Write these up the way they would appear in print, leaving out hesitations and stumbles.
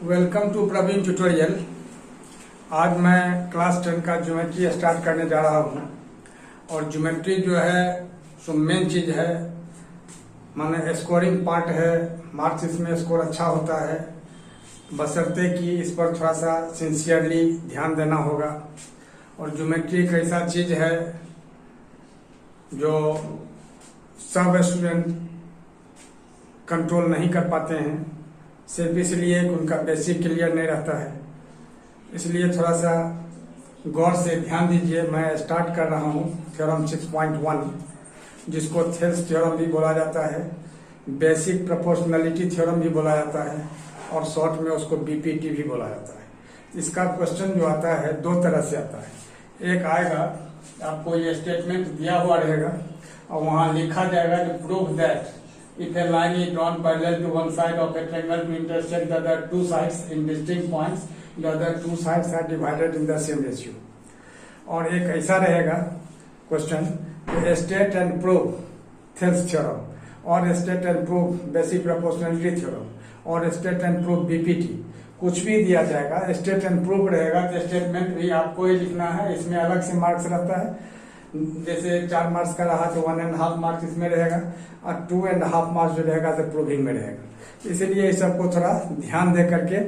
Welcome to Praveen tutorial. आज मैं class 10 का ज्योमेट्री स्टार्ट करने जा रहा हूँ। और ज्योमेट्री जो है सो मेन चीज़ है, माने स्कोरिंग पार्ट है। मार्क्स इसमें स्कोर अच्छा होता है, बशर्ते कि इस पर थोड़ा सा सिंसियरली ध्यान देना होगा। और ज्योमेट्री एक ऐसा चीज़ है जो सब स्टूडेंट कंट्रोल नहीं कर पाते हैं, सिर्फ इसलिए कि उनका बेसिक क्लियर नहीं रहता है। इसलिए थोड़ा सा गौर से ध्यान दीजिए। मैं स्टार्ट कर रहा हूँ थ्योरम 6.1, जिसको थेल्स थ्योरम भी बोला जाता है, बेसिक प्रोपोर्शनलिटी थ्योरम भी बोला जाता है, और शॉर्ट में उसको बीपीटी भी बोला जाता है। इसका क्वेश्चन जो आता है दो तरह से आता है। एक आएगा, आपको ये स्टेटमेंट दिया हुआ रहेगा और वहाँ लिखा जाएगा कि prove that if a line is drawn parallel to one side of a triangle to intersect the other two sides in distinct points, the other two sides are divided in the same ratio। और एक ऐसा रहेगा question, state and prove Thales theorem, और state and prove basic proportionality theorem, और state and prove BPT. कुछ भी दिया जाएगा, स्टेट एंड प्रूव रहेगा तो स्टेटमेंट भी आपको ही लिखना है। इसमें अलग से मार्क्स रहता है। जैसे 4 मार्क्स का रहा तो 1.5 मार्क्स इसमें रहेगा, और 2.5 मार्क्स जो रहेगा तो प्रूविंग में रहेगा। इसलिए इस सबको थोड़ा ध्यान दे करके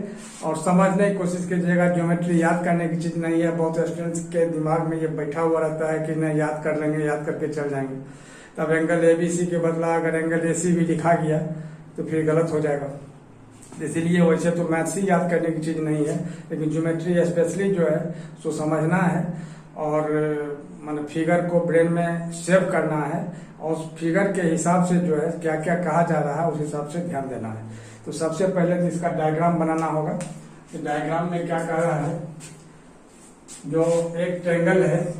और समझने की कोशिश कीजिएगा। ज्योमेट्री याद करने की चीज़ नहीं है। बहुत स्टूडेंट्स के दिमाग में ये बैठा हुआ रहता है कि नहीं याद कर लेंगे, याद करके चल जाएंगे। तब एंगल एबीसी के बदला अगर एंगल एसी भी लिखा गया तो फिर गलत हो जाएगा। इसीलिए वैसे तो मैथ्स ही याद करने की चीज़ नहीं है, लेकिन ज्योमेट्री स्पेशली जो है सो समझना है और माने फिगर को ब्रेन में सेव करना है, और उस फिगर के हिसाब से जो है क्या क्या कहा जा रहा है उस हिसाब से ध्यान देना है। तो सबसे पहले तो इसका डायग्राम बनाना होगा। तो डायग्राम में क्या कह रहा है, जो एक ट्रायंगल है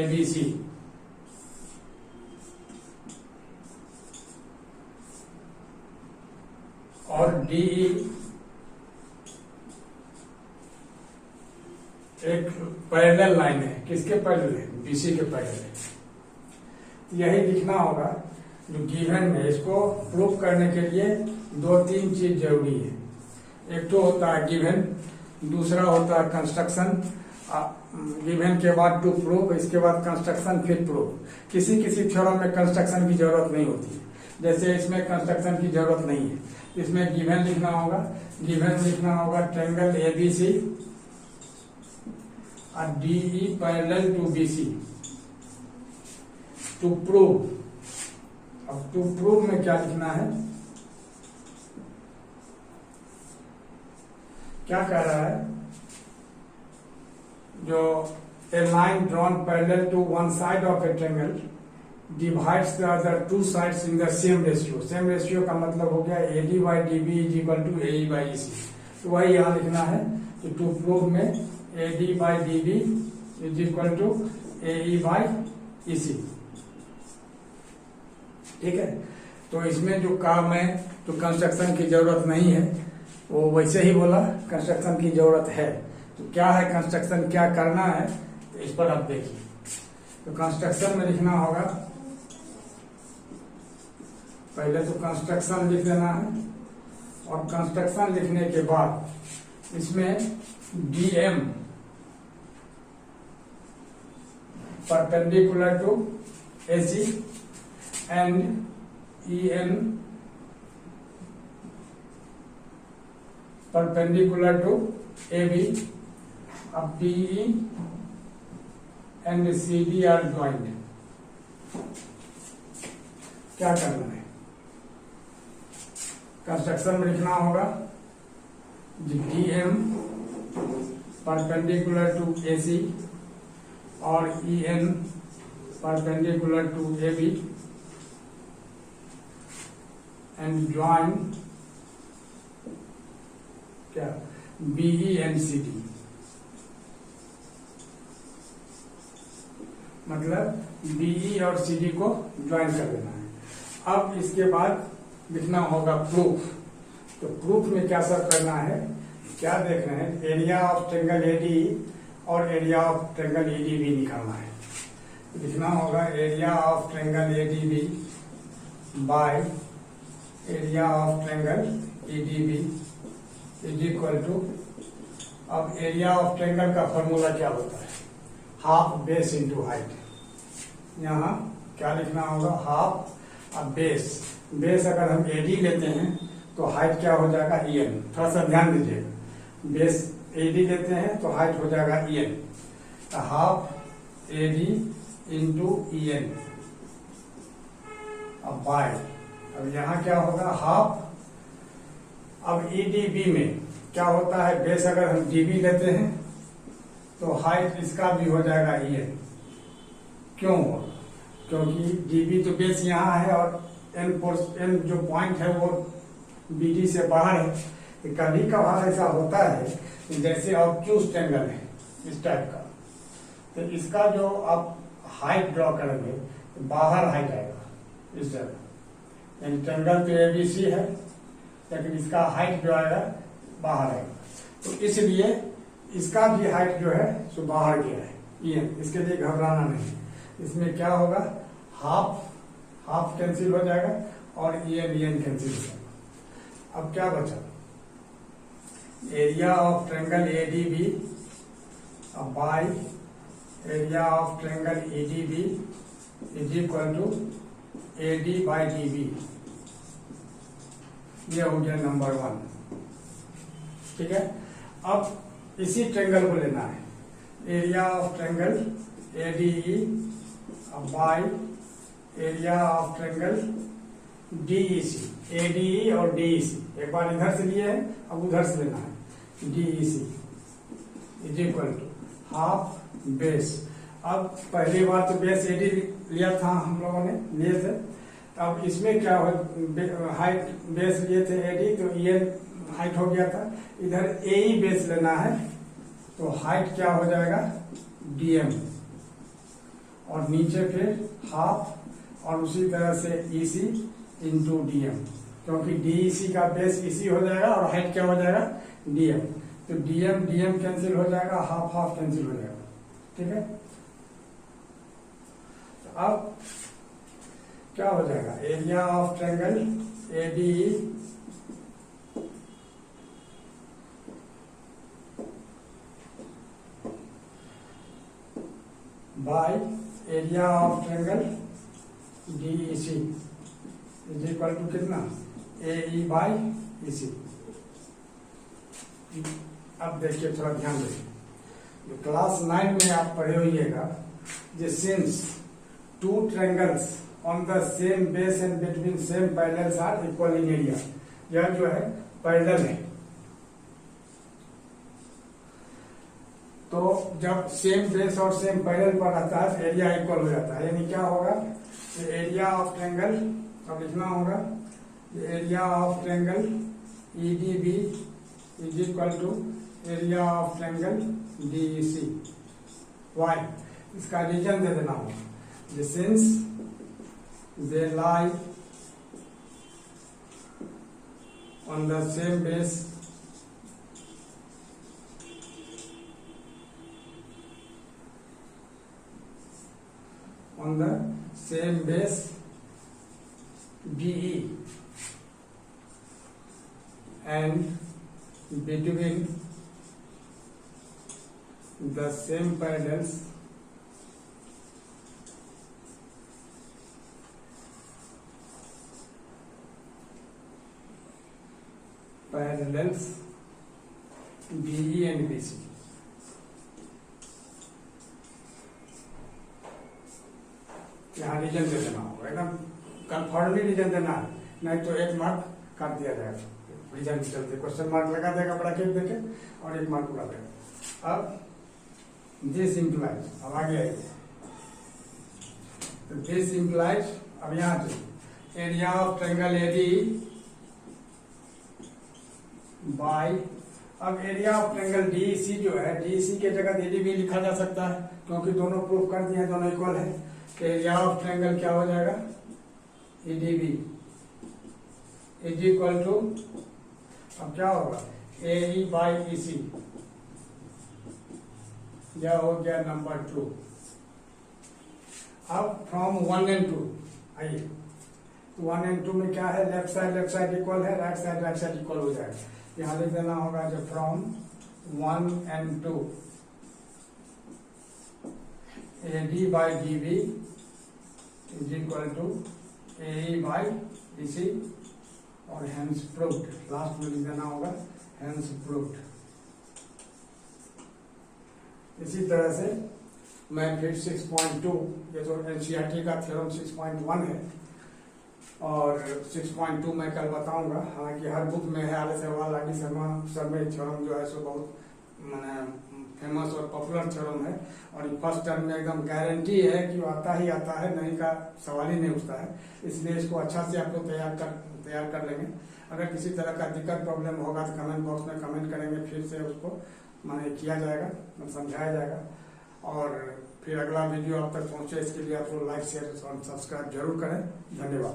एबीसी, और डीई एक पैरेलल लाइन है। किसके पैरेलल है? बीसी के पैरेलल है। यही लिखना होगा जो गिवन में। इसको प्रूफ करने के लिए 2-3 चीज जरूरी है। एक तो होता है गिवन, दूसरा होता है कंस्ट्रक्शन। गिवन के बाद टू प्रूफ, इसके बाद कंस्ट्रक्शन, फिर प्रूफ। किसी किसी थ्योरम में कंस्ट्रक्शन की जरूरत नहीं होती है, जैसे इसमें कंस्ट्रक्शन की जरूरत नहीं है। इसमें गिवन लिखना होगा। गिवन लिखना होगा ट्रायंगल एबीसी और DE parallel to BC to prove. अब टू प्रूव में क्या लिखना है, क्या कह रहा है, जो a line drawn parallel to one side of a triangle divides the other two sides in the same ratio. Same ratio का मतलब हो गया AD by DB is equal to AE by EC. तो वही यहां लिखना है कि टू प्रूव में AD by DB is equal to AE by EC. ठीक है। तो इसमें जो काम है तो कंस्ट्रक्शन की जरूरत नहीं है, वो वैसे ही बोला कंस्ट्रक्शन की जरूरत है। तो क्या है कंस्ट्रक्शन, क्या करना है, तो इस पर आप देखिए। तो कंस्ट्रक्शन में लिखना होगा, पहले तो कंस्ट्रक्शन लिख देना है, और कंस्ट्रक्शन लिखने के बाद इसमें DM perpendicular to AC and EN perpendicular to AB. अब BE and CD are joint. क्या करना है, कंस्ट्रक्शन में लिखना होगा डीएम परपेंडिकुलर टू एसी और EN perpendicular to AB and join क्या बीई एंड सीडी। मतलब बीई और सीडी को ज्वाइन कर देना है। अब इसके बाद लिखना होगा प्रूफ। तो प्रूफ में क्या सब करना है, क्या देख रहे हैं, एरिया ऑफ ट्रायंगल एडी और एरिया ऑफ ट्रायंगल एडीबी निकालना है। लिखना होगा area of triangle ADB by area of triangle ADB is equal to, अब एरिया ऑफ ट्रायंगल का फॉर्मूला क्या होता है, हाफ बेस इंटू हाइट। यहाँ क्या लिखना होगा, हाफ अब बेस, बेस अगर हम एडी लेते हैं तो हाइट क्या हो जाएगा EN। थोड़ा सा ध्यान दीजिएगा, बेस एडी लेते हैं तो हाइट हो जाएगा EN, half AD into EN। अब बाय, अब यहाँ क्या होगा हाफ, अब EDB में क्या होता है, बेस अगर हम DB लेते हैं तो हाइट इसका भी हो जाएगा EN। क्यों होगा, क्योंकि DB तो बेस यहाँ है और N जो पॉइंट है वो BD से बाहर है। तो कभी कभार ऐसा होता है जैसे ऑब्ट्यूज ट्रायंगल है इस टाइप का, तो इसका जो आप हाइट ड्रॉ करेंगे तो बाहर हाइट आएगा इस जगह, यानी ट्रायंगल तो ABC है लेकिन इसका हाइट जो आएगा बाहर आएगा, तो इसलिए इसका भी हाइट जो है सो बाहर गया है EN। इसके लिए घबराना नहीं, इसमें क्या होगा हाफ हाफ कैंसिल हो जाएगा और EN कैंसिल हो जाएगा। अब क्या बचा, area of triangle ADB by area of triangle EDB is equal to AD by DB। ये हो गया नंबर 1, ठीक है। अब इसी ट्रायंगल को लेना है, area of triangle ADE by area of triangle DEC। ADE और DEC एक बार इधर से लिए है, अब उधर से लेना है, DEC is equal to half base. अब पहली बार तो बेस AD लिया था हम लोगों ने, लिए थे, अब इसमें क्या हो, हाइट बेस लिए थे AD तो EN हाइट हो गया था, इधर AE बेस लेना है तो हाइट क्या हो जाएगा DM, और नीचे फिर हाफ और उसी तरह से EC इंटू DM, क्योंकि DEC का बेस EC हो जाएगा और हाइट क्या हो जाएगा DM, तो DM कैंसिल हो जाएगा, हाफ हाफ कैंसिल हो जाएगा, ठीक है। तो अब क्या हो जाएगा, area of triangle ADE by area of triangle DEC is equal to कितना, AE बाई EC। अब देखिए थोड़ा ध्यान देखिए, क्लास 9 में आप पढ़े होइएगा, since two triangles on the same base and between same parallels are equal in area. यह जो है पैरेलल है, तो जब सेम बेस और सेम पैरेलल पर रहता है एरिया इक्वल हो जाता है, यानी क्या होगा, एरिया ऑफ ट्रायंगल, अब लिखना होगा area of triangle EDB is equal to area of triangle DEC। Why, इसका रीजन दे देना होगा, since they lie on the same base on the same base BE and between the same parallels BE and BC। यहाँ reason दे देना होगा, एकदम confirmly reason देना है, नहीं तो 1 मार्क काट दिया जाएगा रीजन के चलते, क्वेश्चन मार्क लगा देगा ब्रैकेट देके और 1 मार्क उड़ा देगा। अब दिस इम्प्लाइज, अब आगे आइए, तो दिस इम्प्लाइज, अब यहाँ से area of triangle ADE by, अब एरिया ऑफ ट्रायंगल DEC जो है, DEC के जगह ADB लिखा जा सकता है क्योंकि दोनों प्रूफ कर दिए हैं, दोनों इक्वल है, तो एरिया ऑफ ट्रायंगल क्या हो जाएगा EDB इज इक्वल टू, अब क्या होगा AE बाई EC, यह हो गया नंबर 2। अब फ्रॉम 1 and 2 आइए, तो 1 and 2 में क्या है, लेफ्ट साइड इक्वल है, राइट साइड इक्वल हो जाएगा, यहाँ लिख देना होगा जो from 1 and 2 AD by DB is equal to AE by DC और hence proved, लास्ट में लिख देना होगा hence proved। इसी तरह से मैं फिर 6.2, ये तो एनसीईआरटी का थ्योरम 6.1 है और 6.2 मैं कल बताऊंगा। हालांकि हर बुक में है, R S Agrawal, R D Sharma sir में थ्योरम जो है सो बहुत फेमस और पॉपुलर थ्योरम है और फर्स्ट टर्म में एकदम गारंटी है कि वो आता ही आता है, नहीं का सवाल ही नहीं उठता है। इसलिए इसको अच्छा से आप लोग तैयार कर लेंगे। अगर किसी तरह का दिक्कत प्रॉब्लम होगा तो कमेंट बॉक्स में कमेंट करेंगे, फिर से उसको किया जाएगा, समझाया जाएगा और फिर अगला वीडियो आप तक पहुंचे इसके लिए आप लोग लाइक शेयर और सब्सक्राइब जरूर करें। धन्यवाद।